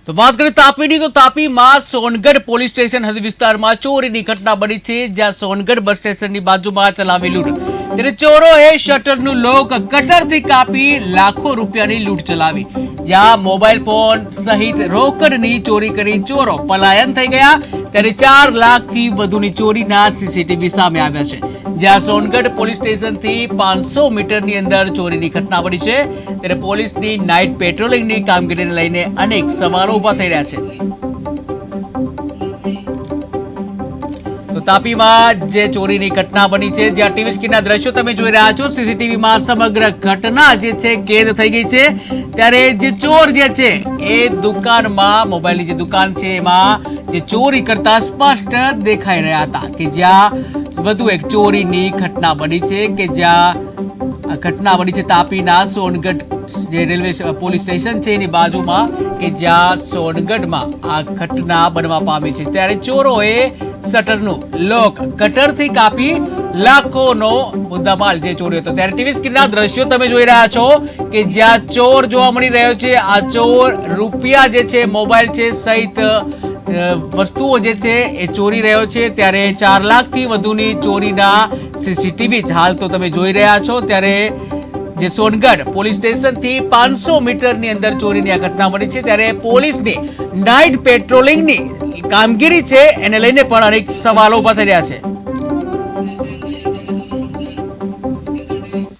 તો વાત કરીએ તાપીની તો તાપીમાં સોનગઢ પોલીસ સ્ટેશન હદ વિસ્તારમાં ચોરીની ઘટના બની છે, જ્યાં સોનગઢ બસ સ્ટેશનની બાજુમાં ચલાવી લૂંટ, ત્યારે ચોરોએ શટરનું લોક કટરથી કાપી લાખો રૂપિયાની લૂંટ ચલાવી, જ્યાં મોબાઈલ ફોન સહિત રોકડની ચોરી કરી ચોરો પલાયન થઈ ગયા, ત્યારે 4 લાખથી વધુની ચોરીના સીસીટીવી સામે આવ્યા છે, જ્યાં સોનગઢ પોલીસ સ્ટેશનથી 500 મીટરની અંદર ચોરીની ઘટના બની છે, ત્યારે પોલીસની નાઇટ પેટ્રોલિંગની કામગીરીને લઈને અનેક સવાલો ઉભા થઈ રહ્યા છે। તો તાપીમાં જે ચોરીની ઘટના બની છે, જ્યાં ટીવી સ્ક્રીનના દ્રશ્યો તમે જોઈ રહ્યા છો, સીસીટીવીમાં સમગ્ર ઘટના જે છે કેદ થઈ ગઈ છે, ત્યારે જે ચોર જે છે એ દુકાનમાં મોબાઈલની જે દુકાન છે એમાં જે ચોરી કરતા સ્પષ્ટ દેખાઈ રહ્યા હતા, કે જ્યાં વધુ એક ચોરીની ઘટના બની છે, કે જ્યાં ઘટના બની છે તાપીના સોનગઢ જે રેલવે પોલીસ સ્ટેશન છે એની બાજુમાં, કે જ્યાં સોનગઢમાં આ ઘટના બનવા પામી છે, ત્યારે ચોરોએ શટરનું લોક કટરથી કાપી લાખોનો મુદ્દામાલ જે ચોર્યો હતો, ત્યારે ટીવી સ્ક્રીનના દ્રશ્યો તમે જોઈ રહ્યા છો, કે જ્યાં ચોર જોવા મળી રહ્યો છે, આ ચોર રૂપિયા જે છે મોબાઈલ છે સહિત વસ્તુઓ જે છે એ ચોરી રહ્યો છે, ત્યારે 4 લાખથી વધુની ચોરીના સીસીટીવી હાલ તો તમે જોઈ રહ્યા છો, ત્યારે જે સોનગઢ પોલીસ સ્ટેશનથી 500 મીટરની અંદર ચોરીની આ ઘટના બની છે, ત્યારે પોલીસની નાઇટ પેટ્રોલિંગની કામગીરી છે એને લઈને પણ અનેક સવાલો ઉભા થઈ રહ્યા છે।